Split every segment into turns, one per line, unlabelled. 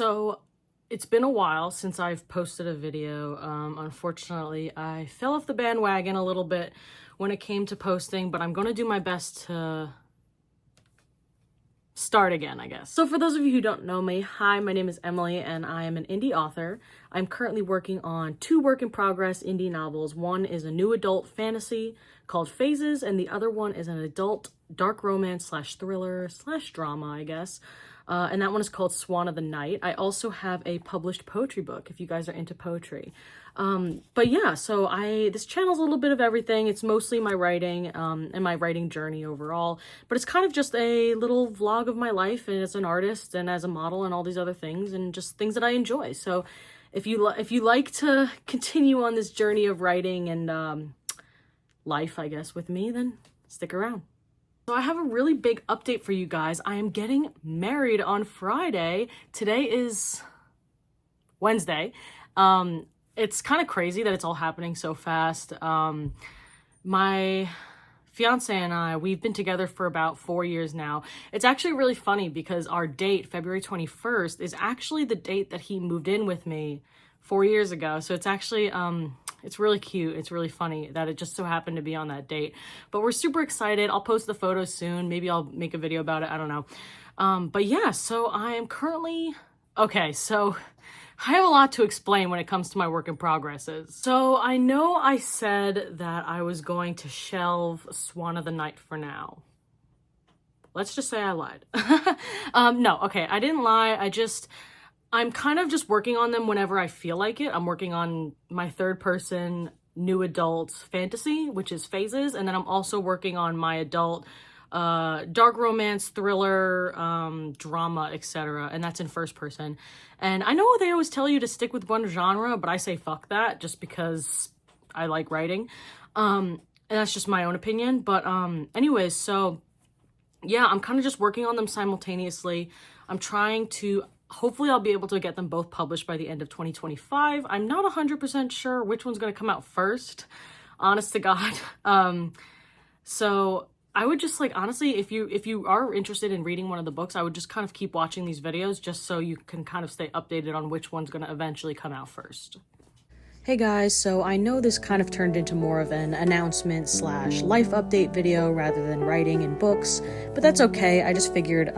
So it's been a while since I've posted a video. Unfortunately, I fell off the bandwagon a little bit when it came to posting, but I'm going to do my best to start again, I guess. So for those of you who don't know me, hi, my name is Emily and I am an indie author. I'm currently working on 2 work-in-progress indie novels. One is a new adult fantasy called Phases, and the other one is an adult dark romance slash thriller slash drama, I guess. And that one is called Swan of the Night. I also have a published poetry book if you guys are into poetry. But yeah, so this channel's a little bit of everything. It's mostly my writing, and my writing journey overall, but it's kind of just a little vlog of my life and as an artist and as a model and all these other things and just things that I enjoy. So if you like to continue on this journey of writing and, life, I guess, with me, then stick around. So I have a really big update for you guys. I am getting married on Friday. Today is Wednesday. It's kind of crazy that it's all happening so fast. My fiance and I, we've been together for about 4 years now. It's actually really funny because our date, February 21st, is actually the date that he moved in with me 4 years ago. So it's actually, it's really cute. It's really funny that it just so happened to be on that date. But we're super excited. I'll post the photos soon. Maybe I'll make a video about it. I don't know. But yeah, so I am currently... Okay, so I have a lot to explain when it comes to my work in progresses. So I know I said that I was going to shelve Swan of the Night for now. Let's just say I lied. No, okay, I didn't lie. I'm kind of just working on them whenever I feel like it. I'm working on my third person new adult fantasy, which is Phases, and then I'm also working on my adult dark romance, thriller, drama, etc. And that's in first person. And I know they always tell you to stick with one genre, but I say fuck that just because I like writing. And that's just my own opinion. But anyways, so yeah, I'm kind of just working on them simultaneously. I'm trying to... Hopefully I'll be able to get them both published by the end of 2025. I'm not 100% sure which one's going to come out first, honest to God. So I would just honestly, if you are interested in reading one of the books, I would just kind of keep watching these videos just so you can kind of stay updated on which one's going to eventually come out first. Hey guys, so I know this kind of turned into more of an announcement slash life update video rather than writing in books, but that's okay. I just figured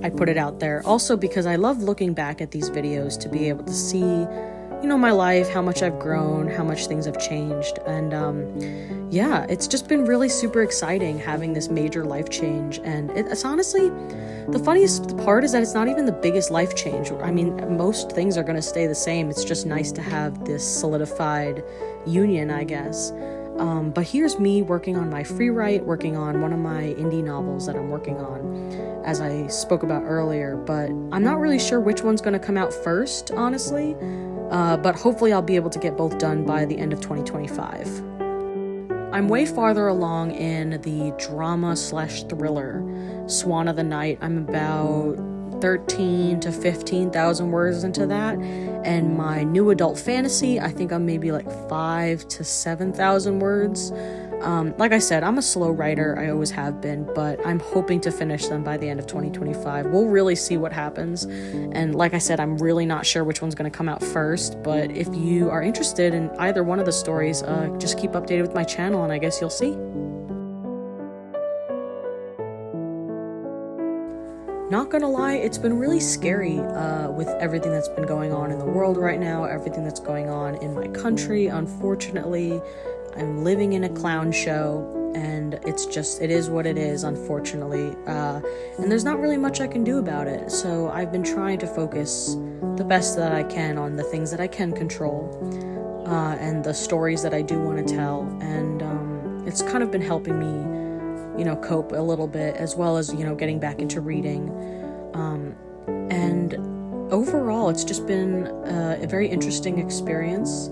I put it out there. Also because I love looking back at these videos to be able to see, you know, my life, how much I've grown, how much things have changed. And yeah, it's just been really super exciting having this major life change. And it's honestly, the funniest part is that it's not even the biggest life change. I mean, most things are going to stay the same. It's just nice to have this solidified union, I guess. But here's me working on my free write, working on one of my indie novels that I'm working on, as I spoke about earlier, but I'm not really sure which one's going to come out first, honestly, but hopefully I'll be able to get both done by the end of 2025. I'm way farther along in the drama slash thriller Swan of the Night. I'm about 13 to 15,000 words into that, and my new adult fantasy, I think I'm maybe like 5 to 7,000 words. Like I said, I'm a slow writer, I always have been, but I'm hoping to finish them by the end of 2025. We'll really see what happens, and like I said, I'm really not sure which one's going to come out first, but if you are interested in either one of the stories, just keep updated with my channel and I guess you'll see. Not gonna lie, it's been really scary with everything that's been going on in the world right now, everything that's going on in my country. Unfortunately, I'm living in a clown show, and it is what it is, unfortunately. And there's not really much I can do about it, so I've been trying to focus the best that I can on the things that I can control, and the stories that I do want to tell, and it's kind of been helping me, you know, cope a little bit, as well as, you know, getting back into reading. And overall, it's just been a very interesting experience,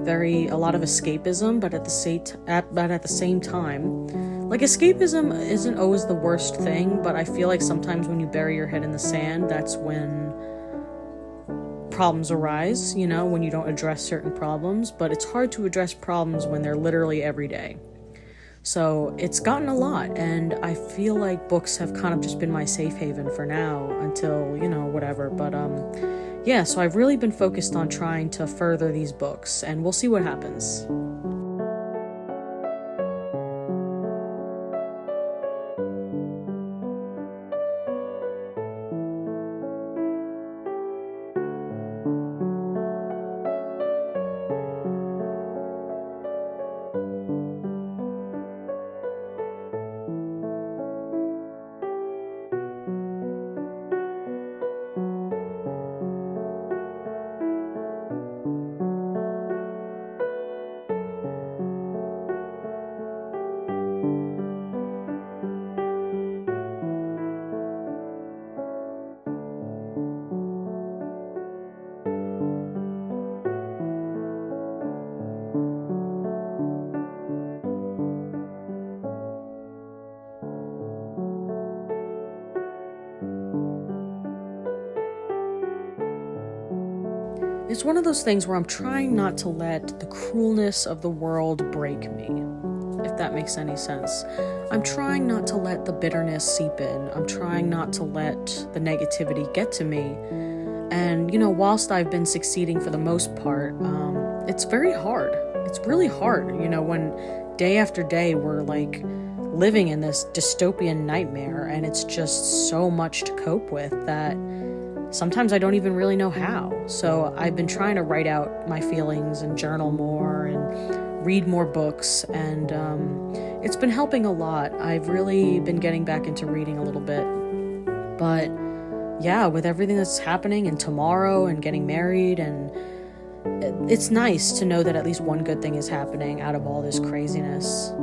a lot of escapism, but at the same time, like, escapism isn't always the worst thing, but I feel like sometimes when you bury your head in the sand, that's when problems arise, you know, when you don't address certain problems, but it's hard to address problems when they're literally every day. So it's gotten a lot, and I feel like books have kind of just been my safe haven for now until, whatever. But yeah, so I've really been focused on trying to further these books, and we'll see what happens. It's one of those things where I'm trying not to let the cruelness of the world break me, if that makes any sense. I'm trying not to let the bitterness seep in. I'm trying not to let the negativity get to me. And, whilst I've been succeeding for the most part, it's very hard. It's really hard, when day after day we're like living in this dystopian nightmare, and it's just so much to cope with that sometimes I don't even really know how. So I've been trying to write out my feelings and journal more and read more books, and it's been helping a lot. I've really been getting back into reading a little bit. But yeah, with everything that's happening and tomorrow and getting married, and it's nice to know that at least one good thing is happening out of all this craziness.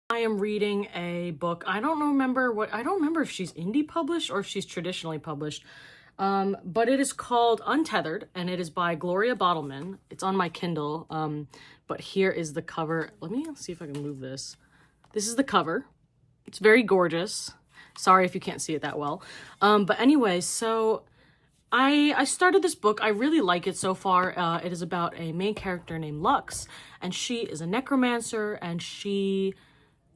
I am reading a book. I don't remember if she's indie published or if she's traditionally published. But it is called Untethered, and it is by Gloria Bottleman. It's on my Kindle. But here is the cover. Let me see if I can move this. This is the cover. It's very gorgeous. Sorry if you can't see it that well. But anyway, so I started this book. I really like it so far. It is about a main character named Lux, and she is a necromancer, and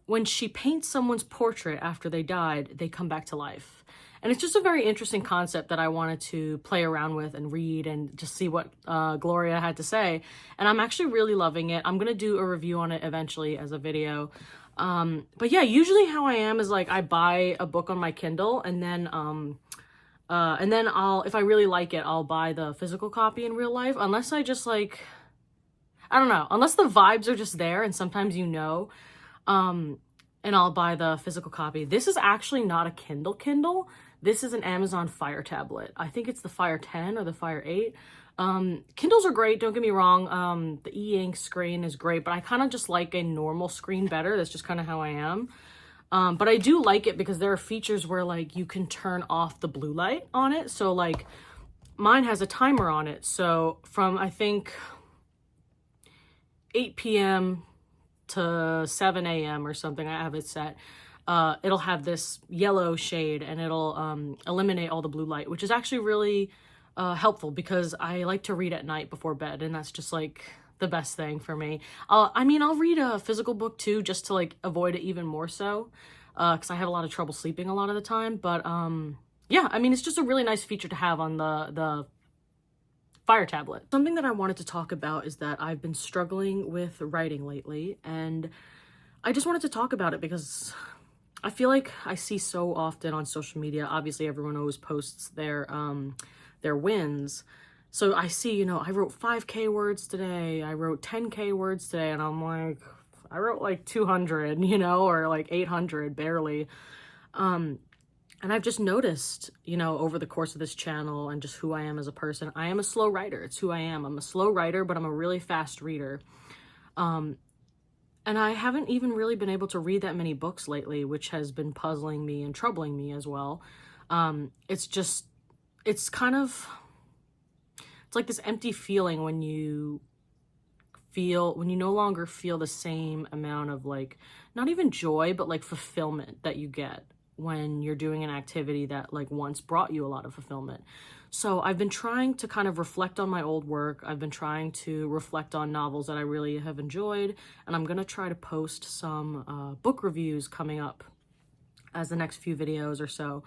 when she paints someone's portrait after they died, they come back to life. And it's just a very interesting concept that I wanted to play around with and read and just see what Gloria had to say. And I'm actually really loving it. I'm going to do a review on it eventually as a video. But yeah, usually how I am is like I buy a book on my Kindle, and then I'll, if I really like it, I'll buy the physical copy in real life. Unless I just like, I don't know, unless the vibes are just there, and sometimes and I'll buy the physical copy. This is actually not a Kindle. This is an Amazon Fire tablet. I think it's the Fire 10 or the Fire 8. Kindles are great, don't get me wrong. The e-ink screen is great, but I kind of just like a normal screen better. That's just kind of how I am. But I do like it because there are features where like you can turn off the blue light on it. So like mine has a timer on it. So from I think 8 p.m. to 7 a.m. or something, I have it set. It'll have this yellow shade, and it'll eliminate all the blue light, which is actually really helpful because I like to read at night before bed, and that's just like the best thing for me. I'll read a physical book too, just to like avoid it even more so, because I have a lot of trouble sleeping a lot of the time. But yeah, I mean, it's just a really nice feature to have on the Fire tablet. Something that I wanted to talk about is that I've been struggling with writing lately, and I just wanted to talk about it because I feel like I see so often on social media, obviously everyone always posts their wins. So I see, you know, I wrote 5K words today, I wrote 10K words today, and I'm like, I wrote like 200, you know, or like 800 barely. And I've just noticed, you know, over the course of this channel and just who I am as a person, I am a slow writer. It's who I am. I'm a slow writer, but I'm a really fast reader. And I haven't even really been able to read that many books lately, which has been puzzling me and troubling me as well. It's kind of, it's like this empty feeling when you no longer feel the same amount of like, not even joy, but like fulfillment that you get when you're doing an activity that like once brought you a lot of fulfillment. So I've been trying to kind of reflect on my old work. I've been trying to reflect on novels that I really have enjoyed, and I'm gonna try to post some book reviews coming up as the next few videos or so,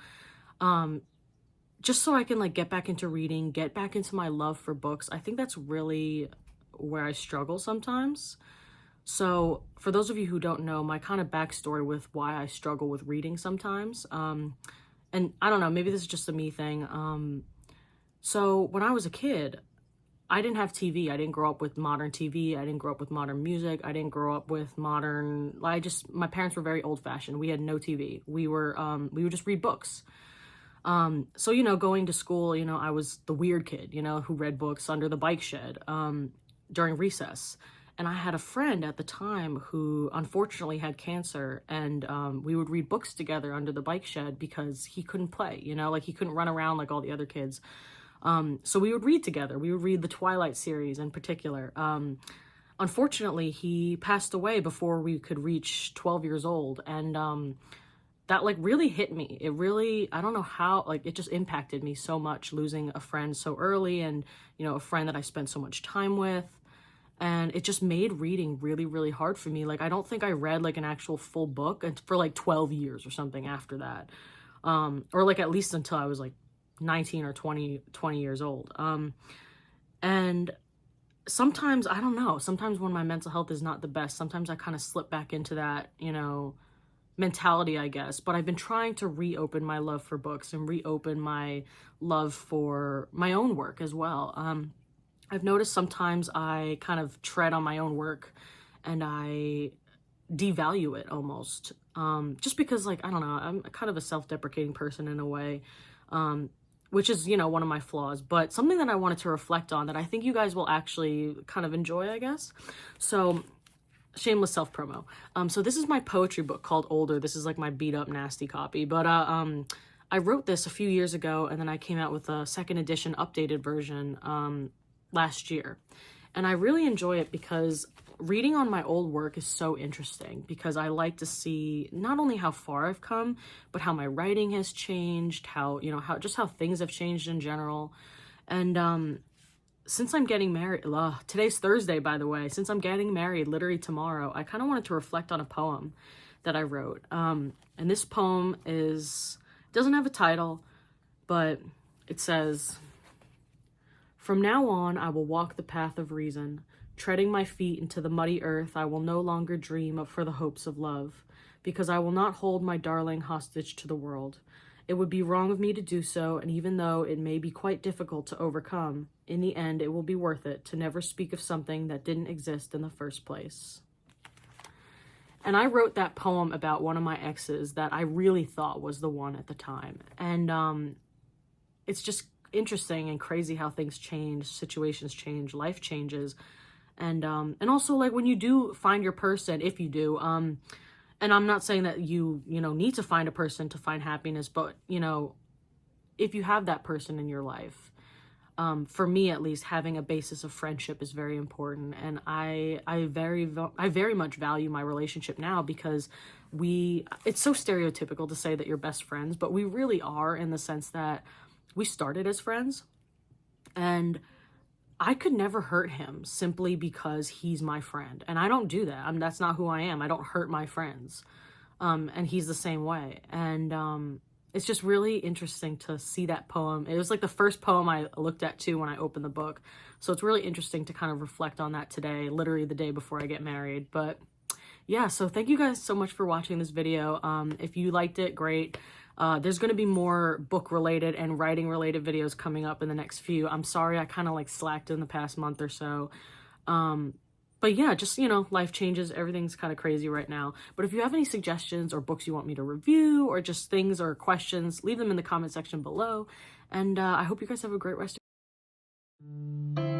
just so I can like get back into reading, get back into my love for books. I think that's really where I struggle sometimes. So for those of you who don't know, my kind of backstory with why I struggle with reading sometimes, and I don't know, maybe this is just a me thing. So when I was a kid, I didn't have TV. I didn't grow up with modern TV. I didn't grow up with modern music. I didn't grow up with modern, my parents were very old fashioned. We had no TV. We would just read books. So, you know, going to school, you know, I was the weird kid, you know, who read books under the bike shed, during recess. And I had a friend at the time who unfortunately had cancer, and we would read books together under the bike shed because he couldn't play, you know, like he couldn't run around like all the other kids. So we would read together. We would read the Twilight series in particular. Unfortunately, he passed away before we could reach 12 years old. And that like really hit me. It really, I don't know how, like it just impacted me so much, losing a friend so early, and, you know, a friend that I spent so much time with. And it just made reading really, really hard for me. Like, I don't think I read like an actual full book for like 12 years or something after that. Or like at least until I was like 19 or 20 years old. And sometimes, I don't know, sometimes when my mental health is not the best, sometimes I kind of slip back into that, you know, mentality, I guess. But I've been trying to reopen my love for books and reopen my love for my own work as well. I've noticed sometimes I kind of tread on my own work and I devalue it almost. Just because, like, I don't know, I'm kind of a self-deprecating person in a way, which is, you know, one of my flaws, but something that I wanted to reflect on that I think you guys will actually kind of enjoy, I guess. So, shameless self-promo. So this is my poetry book called Older. This is like my beat up nasty copy, but I wrote this a few years ago, and then I came out with a second edition updated version last year. And I really enjoy it because reading on my old work is so interesting, because I like to see not only how far I've come, but how my writing has changed, how, you know, how things have changed in general. And since I'm getting married, today's Thursday, by the way, since I'm getting married literally tomorrow, I kind of wanted to reflect on a poem that I wrote. And this poem doesn't have a title, but it says, "From now on, I will walk the path of reason. Treading my feet into the muddy earth, I will no longer dream for the hopes of love, because I will not hold my darling hostage to the world. It would be wrong of me to do so, and even though it may be quite difficult to overcome, in the end it will be worth it to never speak of something that didn't exist in the first place." And I wrote that poem about one of my exes that I really thought was the one at the time. And it's just interesting and crazy how things change, situations change, life changes. And also, like, when you do find your person, if you do, and I'm not saying that you know, need to find a person to find happiness, but, you know, if you have that person in your life, for me at least, having a basis of friendship is very important. And I very much value my relationship now, because it's so stereotypical to say that you're best friends, but we really are, in the sense that we started as friends. And I could never hurt him simply because he's my friend. And I don't do that. That's not who I am. I don't hurt my friends. And he's the same way. And it's just really interesting to see that poem. It was like the first poem I looked at too when I opened the book. So it's really interesting to kind of reflect on that today, literally the day before I get married. But yeah, so thank you guys so much for watching this video. If you liked it, great. There's going to be more book related and writing related videos coming up in the next few. I'm sorry I kind of like slacked in the past month or so. But yeah, just, you know, life changes. Everything's kind of crazy right now. But if you have any suggestions or books you want me to review or just things or questions, leave them in the comment section below. And I hope you guys have a great rest of